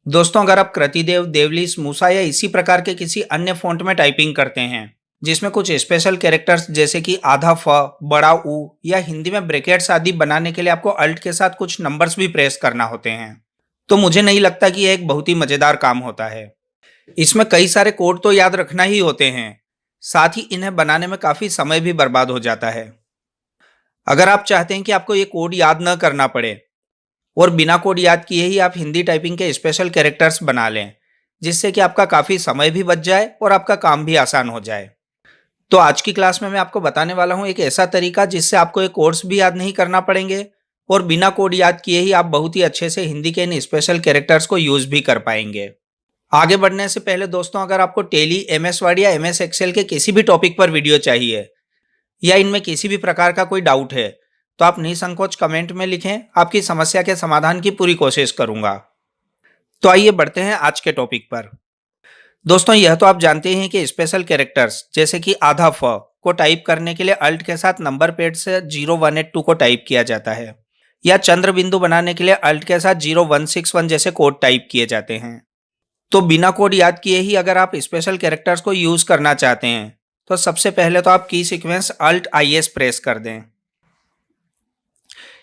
दोस्तों, अगर आप कृतिदेव, देवलिस, मूसा या इसी प्रकार के किसी अन्य फ़ॉन्ट में टाइपिंग करते हैं, जिसमें कुछ स्पेशल कैरेक्टर्स जैसे कि आधा फ, बड़ा ऊ या हिंदी में ब्रैकेट्स आदि बनाने के लिए आपको अल्ट के साथ कुछ नंबर्स भी प्रेस करना होते हैं, तो मुझे नहीं लगता कि यह एक बहुत ही मज़ेदार काम होता है। इसमें कई सारे कोड तो याद रखना ही होते हैं, साथ ही इन्हें बनाने में काफ़ी समय भी बर्बाद हो जाता है। अगर आप चाहते हैं कि आपको ये कोड याद न करना पड़े और बिना कोड याद किए ही आप हिंदी टाइपिंग के स्पेशल कैरेक्टर्स बना लें, जिससे कि आपका काफ़ी समय भी बच जाए और आपका काम भी आसान हो जाए। तो आज की क्लास में मैं आपको बताने वाला हूँ एक ऐसा तरीका जिससे आपको ये कोड्स भी याद नहीं करना पड़ेंगे और बिना कोड याद किए ही आप बहुत ही अच्छे से हिंदी के इन स्पेशल कैरेक्टर्स को यूज़ भी कर पाएंगे। आगे बढ़ने से पहले दोस्तों, अगर आपको टेली, एमएस वर्ड या एमएस एक्सेल के किसी भी टॉपिक पर वीडियो चाहिए या इनमें किसी भी प्रकार का कोई डाउट है, तो आप निसंकोच कमेंट में लिखें। आपकी समस्या के समाधान की पूरी कोशिश करूंगा। तो आइए बढ़ते हैं आज के टॉपिक पर। दोस्तों, यह तो आप जानते हैं कि स्पेशल कैरेक्टर्स जैसे कि आधा फ को टाइप करने के लिए अल्ट के साथ नंबर पैड से 0182 को टाइप किया जाता है, या चंद्र बिंदु बनाने के लिए अल्ट के साथ 0161 जैसे कोड टाइप किए जाते हैं। तो बिना कोड याद किए ही अगर आप स्पेशल कैरेक्टर्स को यूज करना चाहते हैं, तो सबसे पहले तो आप की सीक्वेंस अल्ट IS प्रेस कर दें।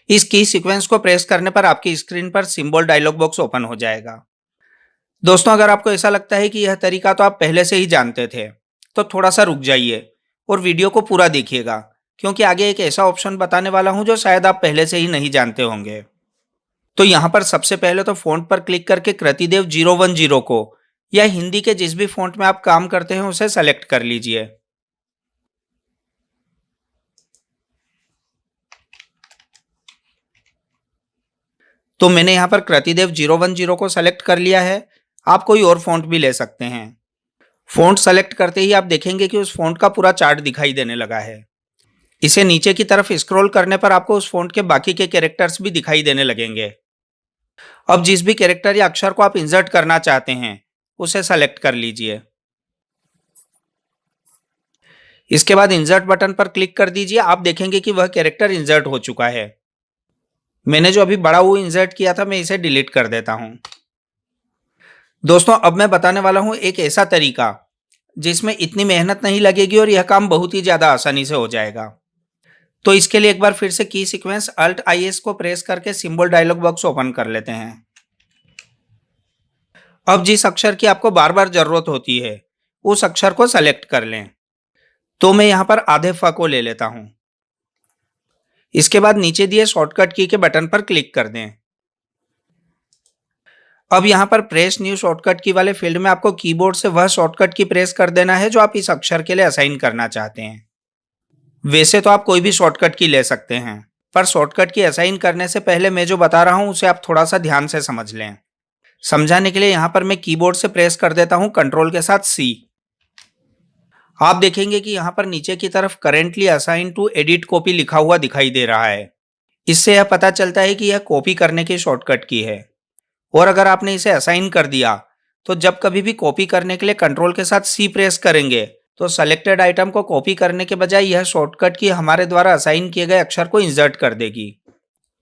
इस की सीक्वेंस को प्रेस करने पर आपकी स्क्रीन पर सिंबल डायलॉग बॉक्स ओपन हो जाएगा। दोस्तों, अगर आपको ऐसा लगता है कि यह तरीका तो आप पहले से ही जानते थे, तो थोड़ा सा रुक जाइए और वीडियो को पूरा देखिएगा, क्योंकि आगे एक ऐसा ऑप्शन बताने वाला हूं जो शायद आप पहले से ही नहीं जानते होंगे। तो यहाँ पर सबसे पहले तो फॉन्ट पर क्लिक करके कृतिदेव 010 को या हिंदी के जिस भी फॉन्ट में आप काम करते हैं उसे सेलेक्ट कर लीजिए। तो मैंने यहाँ पर कृतिदेव 010 को सेलेक्ट कर लिया है। आप कोई और फॉन्ट भी ले सकते हैं। फॉन्ट सेलेक्ट करते ही आप देखेंगे कि उस फॉन्ट का पूरा चार्ट दिखाई देने लगा है। इसे नीचे की तरफ स्क्रॉल करने पर आपको उस फॉन्ट के बाकी के कैरेक्टर्स भी दिखाई देने लगेंगे। अब जिस भी कैरेक्टर या अक्षर को आप इंसर्ट करना चाहते हैं उसे सेलेक्ट कर लीजिए। इसके बाद इंसर्ट बटन पर क्लिक कर दीजिए। आप देखेंगे कि वह कैरेक्टर इंसर्ट हो चुका है। मैंने जो अभी बड़ा वो इंसर्ट किया था, मैं इसे डिलीट कर देता हूं। दोस्तों, अब मैं बताने वाला हूं एक ऐसा तरीका जिसमें इतनी मेहनत नहीं लगेगी और यह काम बहुत ही ज्यादा आसानी से हो जाएगा। तो इसके लिए एक बार फिर से की सीक्वेंस अल्ट IS को प्रेस करके सिंबल डायलॉग बॉक्स ओपन कर लेते हैं। अब जिस अक्षर की आपको बार बार जरूरत होती है उस अक्षर को सेलेक्ट कर लें। तो मैं यहां पर आधे फ को ले लेता हूं। इसके बाद नीचे दिए शॉर्टकट की के बटन पर क्लिक कर दें। अब यहां पर प्रेस न्यू शॉर्टकट की वाले फील्ड में आपको कीबोर्ड से वह शॉर्टकट की प्रेस कर देना है जो आप इस अक्षर के लिए असाइन करना चाहते हैं। वैसे तो आप कोई भी शॉर्टकट की ले सकते हैं, पर शॉर्टकट की असाइन करने से पहले मैं जो बता रहा हूं उसे आप थोड़ा सा ध्यान से समझ लें। समझाने के लिए यहां पर मैं कीबोर्ड से प्रेस कर देता हूं कंट्रोल के साथ C। आप देखेंगे कि यहां पर नीचे की तरफ currently assign to edit copy लिखा हुआ दिखाई दे रहा है। इससे यह पता चलता है कि यह कॉपी करने की शॉर्टकट की है। और अगर आपने इसे असाइन कर दिया, तो जब कभी भी कॉपी करने के लिए कंट्रोल के साथ C प्रेस करेंगे, तो सेलेक्टेड आइटम को कॉपी करने के बजाय यह शॉर्टकट की हमारे द्वारा असाइन किए गए अक्षर को इंसर्ट कर देगी।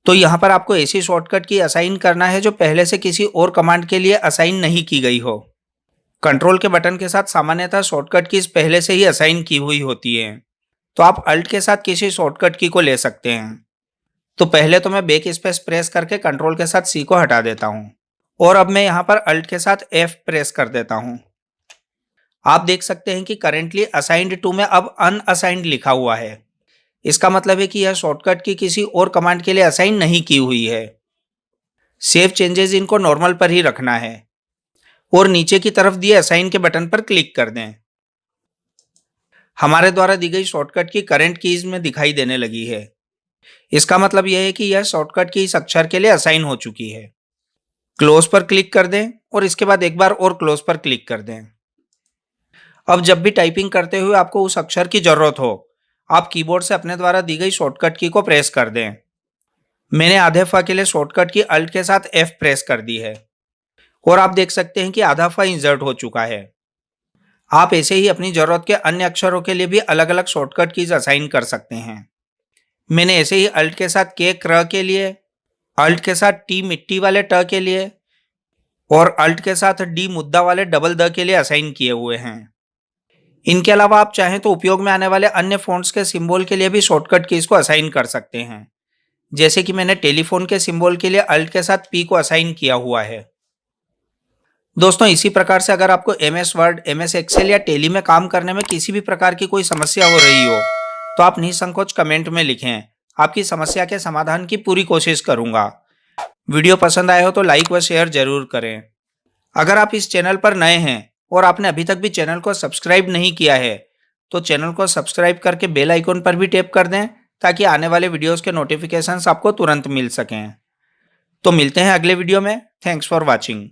तो यहाँ पर आपको ऐसी शॉर्टकट की असाइन करना है जो पहले से किसी और कमांड के लिए असाइन नहीं की गई हो। कंट्रोल के बटन के साथ सामान्यतः शॉर्टकट कीज पहले से ही असाइन की हुई होती है, तो आप अल्ट के साथ किसी शॉर्टकट की को ले सकते हैं। तो पहले तो मैं बैक स्पेस प्रेस करके कंट्रोल के साथ C को हटा देता हूं और अब मैं यहां पर अल्ट के साथ F प्रेस कर देता हूं। आप देख सकते हैं कि करेंटली असाइंड टू में अब अनअसाइंड लिखा हुआ है। इसका मतलब है कि यह शॉर्टकट की किसी और कमांड के लिए असाइन नहीं की हुई है। सेव चेंजेस इनको नॉर्मल पर ही रखना है और नीचे की तरफ दिए असाइन के बटन पर क्लिक कर दें। हमारे द्वारा दी गई शॉर्टकट की करंट कीज में दिखाई देने लगी है। इसका मतलब यह है कि यह शॉर्टकट की इस अक्षर के लिए असाइन हो चुकी है। क्लोज पर क्लिक कर दें और इसके बाद एक बार और क्लोज पर क्लिक कर दें। अब जब भी टाइपिंग करते हुए आपको उस अक्षर की जरूरत हो, आप कीबोर्ड से अपने द्वारा दी गई शॉर्टकट की को प्रेस कर दें। मैंने आधे फ के लिए शॉर्टकट की अल्ट के साथ F प्रेस कर दी है और आप देख सकते हैं कि आधा फ इंसर्ट हो चुका है। आप ऐसे ही अपनी जरूरत के अन्य अक्षरों के लिए भी अलग अलग शॉर्टकट कीज असाइन कर सकते हैं। मैंने ऐसे ही अल्ट के साथ के क्र के लिए, अल्ट के साथ टी मिट्टी वाले ट के लिए और अल्ट के साथ डी मुद्दा वाले डबल द के लिए असाइन किए हुए हैं। इनके अलावा आप चाहें तो उपयोग में आने वाले अन्य फ़ॉन्ट्स के सिंबल के लिए भी शॉर्टकट कीज को असाइन कर सकते हैं, जैसे कि मैंने टेलीफोन के सिंबल के लिए अल्ट के साथ पी को असाइन किया हुआ है। दोस्तों, इसी प्रकार से अगर आपको MS वर्ड, MS एक्सेल या टेली में काम करने में किसी भी प्रकार की कोई समस्या हो रही हो, तो आप निसंकोच कमेंट में लिखें। आपकी समस्या के समाधान की पूरी कोशिश करूंगा। वीडियो पसंद आए हो तो लाइक व शेयर जरूर करें। अगर आप इस चैनल पर नए हैं और आपने अभी तक भी चैनल को सब्सक्राइब नहीं किया है, तो चैनल को सब्सक्राइब करके बेल आइकन पर भी टैप कर दें, ताकि आने वाले वीडियोस के नोटिफिकेशंस आपको तुरंत मिल सकें। तो मिलते हैं अगले वीडियो में। Thanks for watching.